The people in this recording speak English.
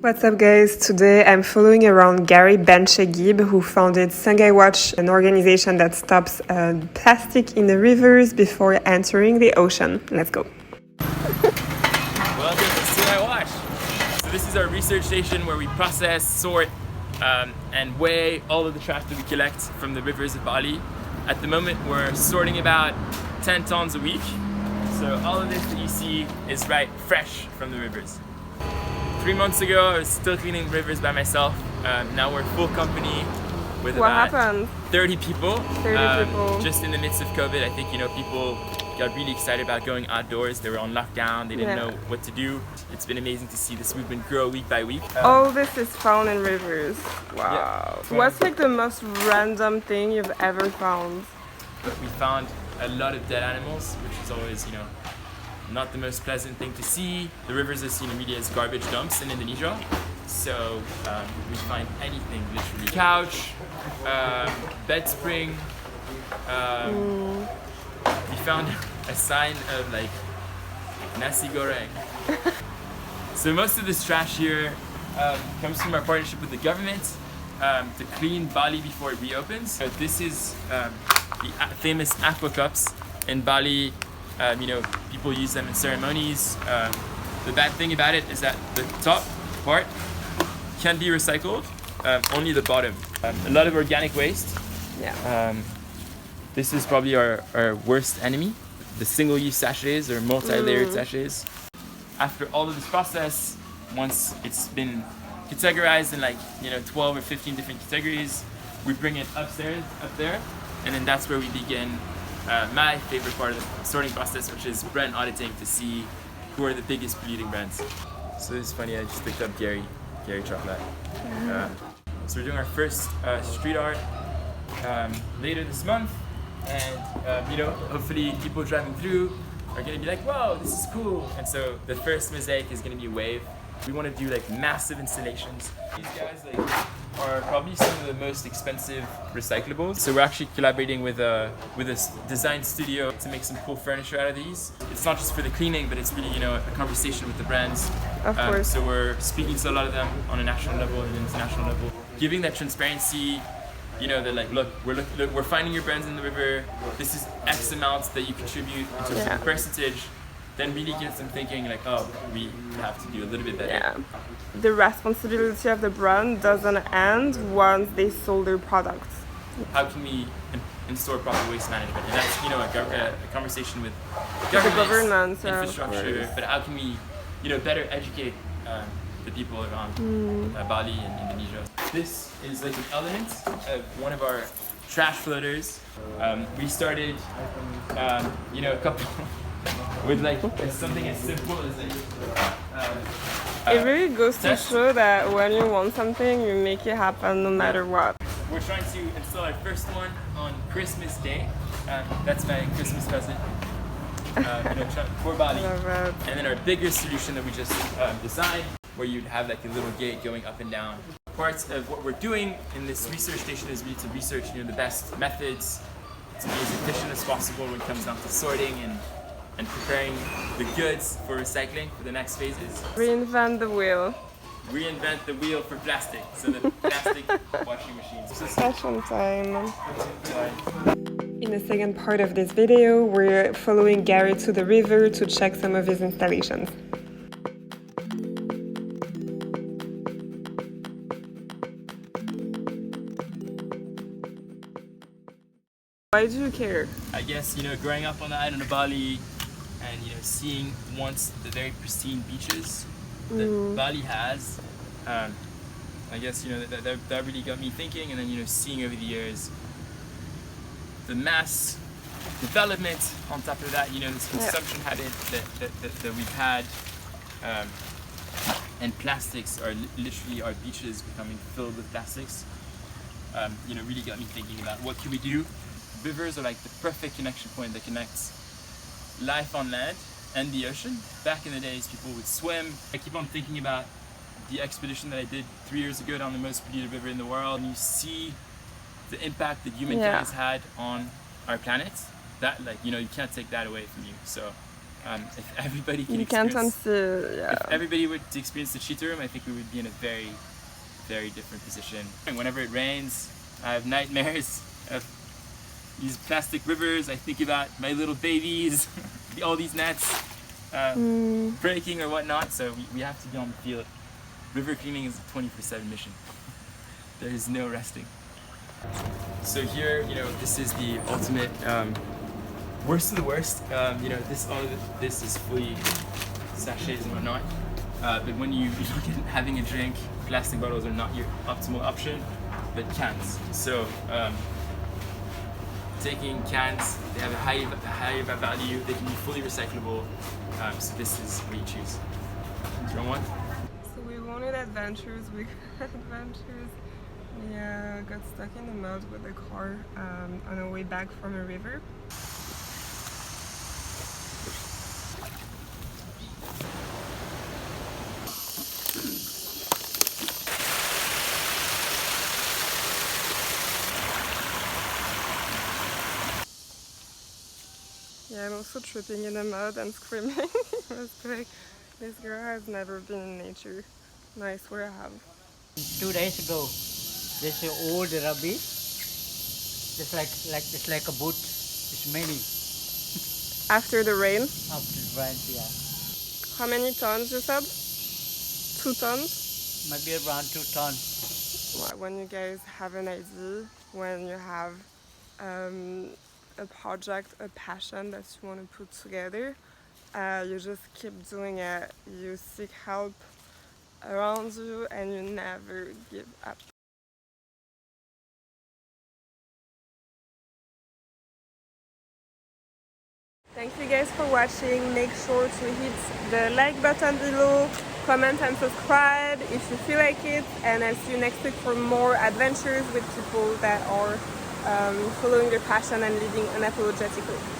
What's up guys? Today I'm following around Gary Benchegib, who founded Sungai Watch, an organization that stops plastic in the rivers before entering the ocean. Let's go. Welcome to Sungai Watch. So this is our research station where we process, sort, and weigh all of the trash that we collect from the rivers of Bali. At the moment we're sorting about 10 tons a week. So all of this that you see is fresh from the rivers. 3 months ago, I was still cleaning rivers by myself. Now we're full company with about 30 people. 30 people. Just in the midst of COVID, I think people got really excited about going outdoors. They were on lockdown. They didn't know what to do. It's been amazing to see this movement grow week by week. All this is found in rivers. Wow. Yeah. What's like the most random thing you've ever found? We found a lot of dead animals, which is always, not the most pleasant thing to see. The rivers are seen in media as garbage dumps in Indonesia. So we find anything, literally. Couch, bed spring. We found a sign of like nasi goreng. So most of this trash here comes from our partnership with the government to clean Bali before it reopens. So this is the famous aqua cups in Bali. People use them in ceremonies. The bad thing about it is that the top part can be recycled, only the bottom. A lot of organic waste. Yeah. This is probably our worst enemy, the single-use sachets or multi-layered sachets. After all of this process, once it's been categorized in 12 or 15 different categories, we bring it upstairs, up there, and then that's where we begin my favorite part of the sorting process, which is brand auditing to see who are the biggest polluting brands. So this is funny, I just picked up Gary Chocolate. So we're doing our first street art later this month, and hopefully people driving through are gonna be like, "Whoa, this is cool!" And so the first mosaic is gonna be a wave. We want to do massive installations. These guys are probably some of the most expensive recyclables. So we're actually collaborating with a design studio to make some cool furniture out of these. It's not just for the cleaning, but it's really a conversation with the brands. Of course. So we're speaking to a lot of them on a national level and international level, giving that transparency. They're like, look, we're finding your brands in the river. This is X amount that you contribute in terms of percentage. Then really gets them thinking we have to do a little bit better. Yeah. The responsibility of the brand doesn't end once they sold their products. How can we install proper waste management? And that's a conversation with government, infrastructure. But how can we better educate the people around Bali and Indonesia? This is an element of one of our trash floaters. We started a couple with something as simple as it really goes to show that when you want something, you make it happen no matter what. We're trying to install our first one on Christmas Day. That's my Christmas present for Bali. And then our bigger solution that we just designed, where you'd have a little gate going up and down. Parts of what we're doing in this research station is really to research the best methods to be as efficient as possible when it comes down to sorting and preparing the goods for recycling for the next phases. Reinvent the wheel. Reinvent the wheel for plastic, so the plastic washing machines. Fashion time. In the second part of this video, we're following Gary to the river to check some of his installations. Why do you care? I guess, growing up on the island of Bali and, seeing once the very pristine beaches that Bali has, I guess, that really got me thinking. And then, seeing over the years the mass development on top of that, this consumption habit that we've had, and plastics are literally our beaches becoming filled with plastics, really got me thinking about what can we do. Rivers are the perfect connection point that connects life on land and the ocean. Back in the days, people would swim. I keep on thinking about the expedition that I did 3 years ago down the most polluted river in the world, and you see the impact that humankind has had on our planet. That you can't take that away from you. So If everybody can You can't experience, unsee, yeah. if everybody were to experience the cheetah room, I think we would be in a very, very different position. And whenever it rains, I have nightmares of these plastic rivers. I think about my little babies, all these nets breaking or whatnot. So we have to be on the field. River cleaning is a 24/7 mission. There is no resting. So here, this is the ultimate worst of the worst. This is fully sachets and whatnot. But when you look at having a drink, plastic bottles are not your optimal option, but cans. So taking cans, they have a high value. They can be fully recyclable. So this is what you choose. Draw one. So we wanted adventures, we got adventures. We got stuck in the mud with the car on our way back from a river. Yeah, I'm also tripping in the mud and screaming. It was like, this girl has never been in nature. No, I swear I have. 2 days ago, there's an old rubbish. It's like a boot. It's many After the rain, after the rain. Yeah, how many tons you said? 2 tons? maybe around 2 tons. Well, when you guys have an idea, when you have a project, a passion that you want to put together, you just keep doing it. You seek help around you and you never give up. Thank you guys for watching. Make sure to hit the like button below, comment and subscribe if you feel like it, and I'll see you next week for more adventures with people that are following their passion and living unapologetically.